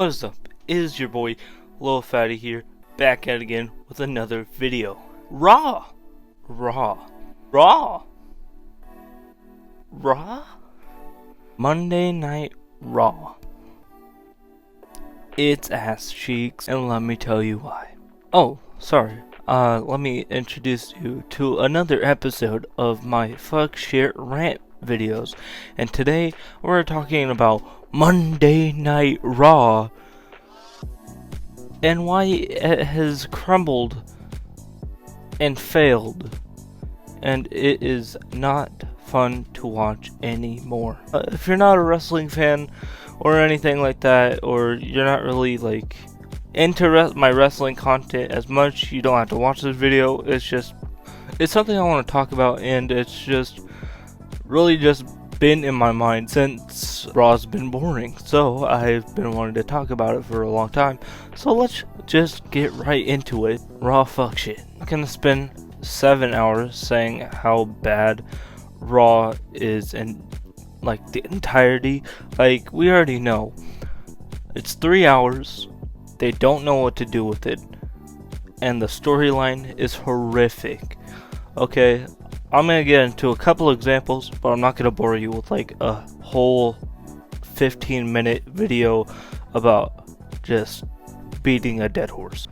What's up? It is your boy Lil Fatty here, back at it again with another video. Raw! Monday Night Raw. It's ass cheeks, and let me tell you why. Oh, sorry. Let me introduce you to another episode of my fuck shit rant videos. And today we're talking about Monday Night Raw and why it has crumbled and failed, and it is not fun to watch anymore. If you're not a wrestling fan or anything like that, or you're not really like into my wrestling content as much, you don't have to watch this video. It's something I want to talk about, and it's just really just been in my mind since Raw's been boring, so I've been wanting to talk about it for a long time. So let's just get right into it. Raw fuck shit. I'm gonna spend 7 hours saying how bad Raw is in like the entirety. Like, we already know it's 3 hours, they don't know what to do with it, and the storyline is horrific. Okay, I'm gonna get into a couple examples, but I'm not gonna bore you with like a whole 15-minute video about just beating a dead horse.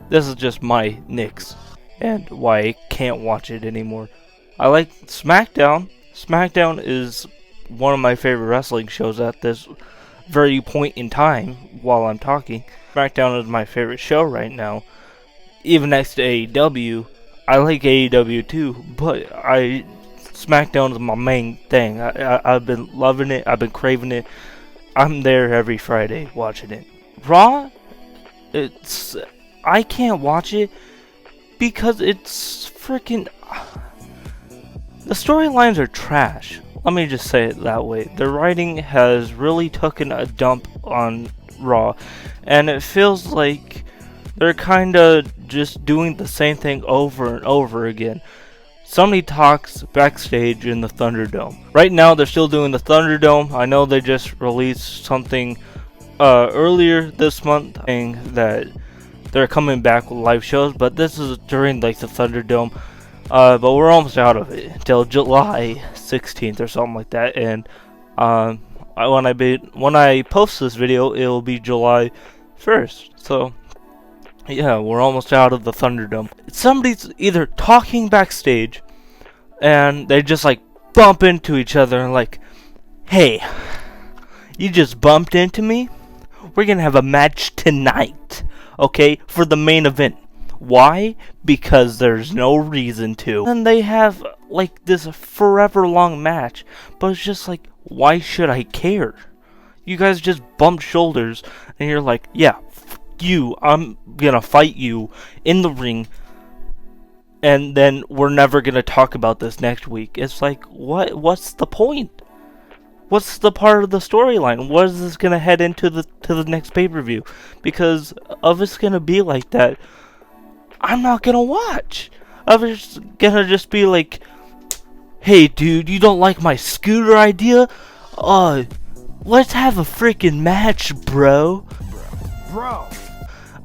This is just my nicks and why I can't watch it anymore. I like SmackDown. SmackDown is one of my favorite wrestling shows at this very point in time while I'm talking. SmackDown is my favorite show right now, even next to AEW. I like AEW too, but SmackDown is my main thing. I've been loving it. I've been craving it. I'm there every Friday watching it. Raw, I can't watch it because it's freaking. The storylines are trash. Let me just say it that way. The writing has really taken a dump on Raw, and it feels like they're kinda just doing the same thing over and over again. Somebody talks backstage in the Thunderdome. Right now they're still doing the Thunderdome. I know they just released something earlier this month saying that they're coming back with live shows, but this is during like the Thunderdome. But we're almost out of it until July 16th or something like that. And when I post this video, it will be July 1st. So yeah, we're almost out of the Thunderdome. Somebody's either talking backstage and they just like bump into each other and like, hey, you just bumped into me? We're gonna have a match tonight, okay, for the main event. Why? Because there's no reason to. And they have like this forever long match, but it's just like, why should I care? You guys just bumped shoulders and you're like, yeah, I'm gonna fight you in the ring, and then we're never gonna talk about this next week. It's like, what's the point? What's the part of the storyline? What is this gonna head into to the next pay-per-view? Because if it's gonna be like that, I'm not gonna watch. I'm just gonna be like, hey dude, you don't like my scooter idea? Let's have a freaking match, bro.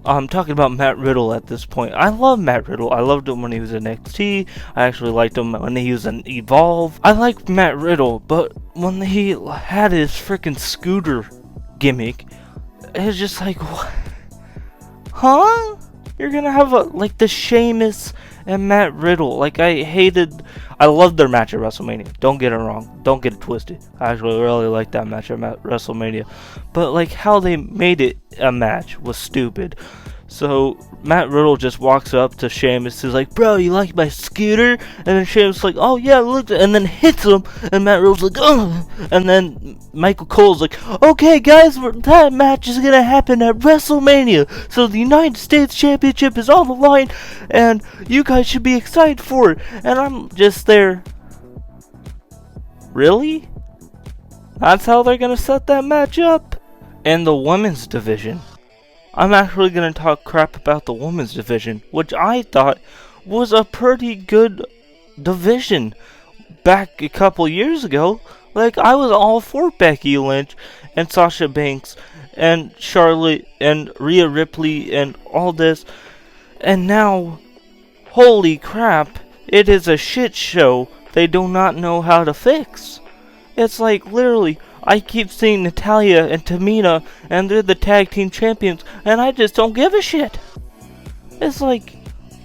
I'm talking about Matt Riddle at this point. I love Matt Riddle. I loved him when he was in NXT. I actually liked him when he was in Evolve. I liked Matt Riddle, but when he had his freaking scooter gimmick, it was just like, what? Huh? You're gonna have like the Sheamus and Matt Riddle. Like, I loved their match at WrestleMania. Don't get it wrong. Don't get it twisted. I actually really liked that match at WrestleMania. But like how they made it a match was stupid. So Matt Riddle just walks up to Sheamus, is like, bro, you like my scooter? And then Sheamus is like, oh yeah, look, and then hits him, and Matt Riddle's like, oh, and then Michael Cole's like, okay guys, that match is gonna happen at WrestleMania, so the United States Championship is on the line, and you guys should be excited for it. And I'm just there, really? That's how they're gonna set that match up? And the women's division, I'm actually going to talk crap about the women's division, which I thought was a pretty good division back a couple years ago. Like, I was all for Becky Lynch and Sasha Banks and Charlotte and Rhea Ripley and all this, and now, holy crap, it is a shit show they do not know how to fix. It's like, literally, I keep seeing Natalya and Tamina, and they're the tag team champions, and I just don't give a shit. It's like,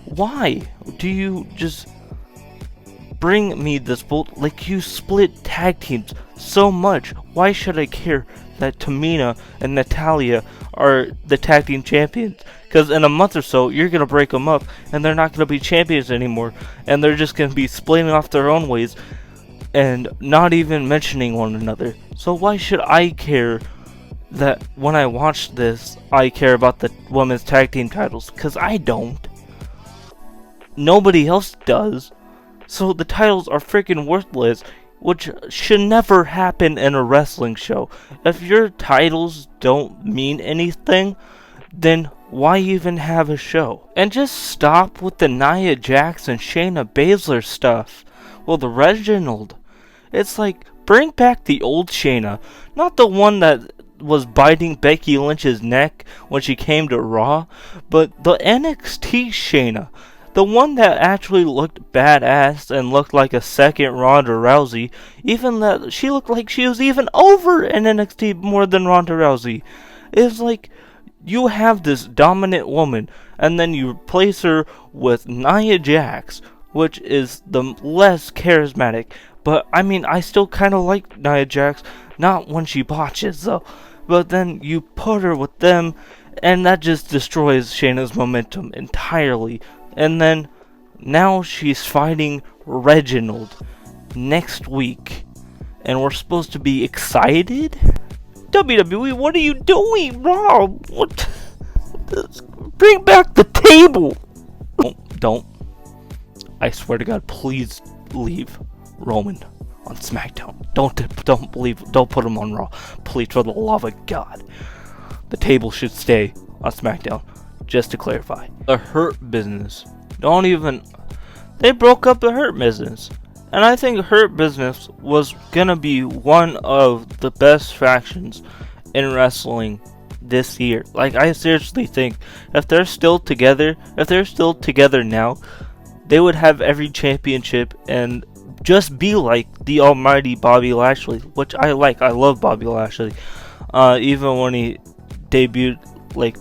why do you just bring me this bolt? Like, you split tag teams so much. Why should I care that Tamina and Natalya are the tag team champions? Because in a month or so, you're going to break them up, and they're not going to be champions anymore, and they're just going to be splitting off their own ways, and not even mentioning one another. So why should I care that when I watch this, I care about the women's tag team titles? Because I don't. Nobody else does. So the titles are freaking worthless, which should never happen in a wrestling show. If your titles don't mean anything, then why even have a show? And just stop with the Nia Jax and Shayna Baszler stuff. Well, the Reginald. It's like, bring back the old Shayna, not the one that was biting Becky Lynch's neck when she came to Raw, but the NXT Shayna. The one that actually looked badass and looked like a second Ronda Rousey. Even that she looked like she was even over in NXT more than Ronda Rousey. It's like, you have this dominant woman, and then you replace her with Nia Jax, which is the less charismatic. But, I mean, I still kind of like Nia Jax, not when she botches, though. But then you put her with them, and that just destroys Shayna's momentum entirely. And then, now she's fighting Reginald next week. And we're supposed to be excited? WWE, what are you doing, Raw? What? Bring back the table! Don't. I swear to God, please leave Roman on SmackDown. Don't put him on Raw. Please, for the love of God. The table should stay on SmackDown. Just to clarify, the Hurt Business. They broke up the Hurt Business. And I think Hurt Business was gonna be one of the best factions in wrestling this year. Like, I seriously think if they're still together now, they would have every championship and just be like the almighty Bobby Lashley, which I like. I love Bobby Lashley. Even when he debuted, like,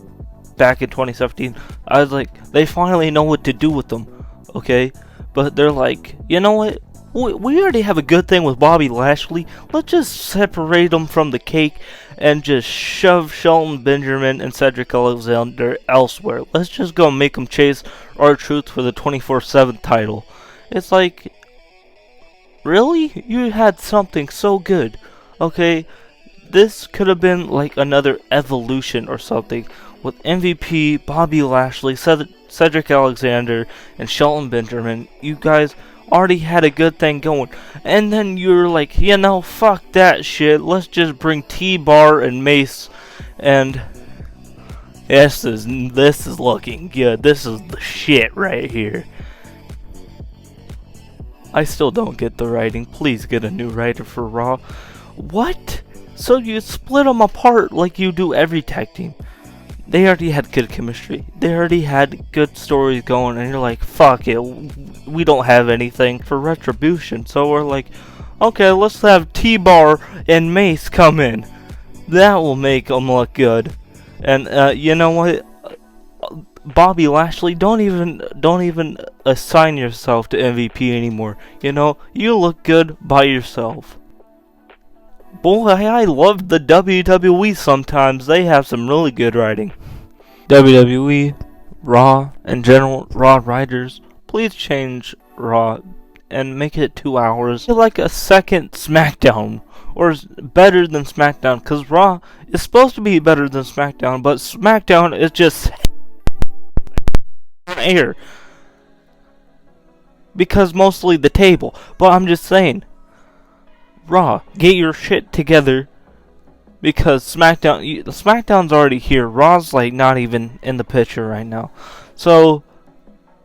back in 2017, I was like, they finally know what to do with them, okay? But they're like, you know what? We already have a good thing with Bobby Lashley. Let's just separate them from the cake and just shove Shelton Benjamin and Cedric Alexander elsewhere. Let's just go make them chase R-Truth for the 24/7 title. It's like, really? You had something so good, okay? This could have been like another Evolution or something, with MVP, Bobby Lashley, Cedric Alexander, and Shelton Benjamin. You guys already had a good thing going. And then you're like, you know, fuck that shit. Let's just bring T-Bar and Mace. And this is looking good. This is the shit right here. I still don't get the writing. Please get a new writer for Raw. What? So you split them apart like you do every tag team. They already had good chemistry. They already had good stories going, and you're like, fuck it, we don't have anything for Retribution. So we're like, okay, let's have T-Bar and Mace come in. That will make them look good. And you know what? Bobby Lashley, don't even assign yourself to MVP anymore. You know, you look good by yourself. Boy, I love the WWE sometimes. They have some really good writing. WWE, Raw, in general, Raw writers, please change Raw and make it 2 hours. Like a second SmackDown, or better than SmackDown, because Raw is supposed to be better than SmackDown, but SmackDown is just on air. Because mostly the table. But I'm just saying, Raw, get your shit together, because SmackDown's already here. Raw's like not even in the picture right now. So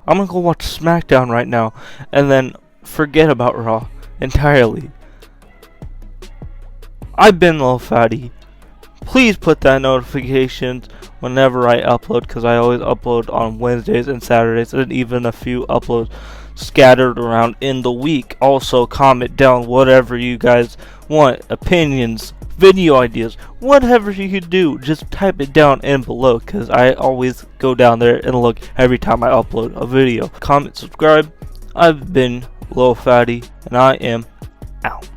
I'm gonna go watch SmackDown right now and then forget about Raw entirely. I've been Lil Fatty. Please put that notifications whenever I upload, because I always upload on Wednesdays and Saturdays, and even a few uploads scattered around in the week. Also, comment down whatever you guys want, opinions, video ideas, whatever you could do. Just type it down in below, because I always go down there and look every time I upload a video. Comment, subscribe. I've been Lil Fatty, and I am out.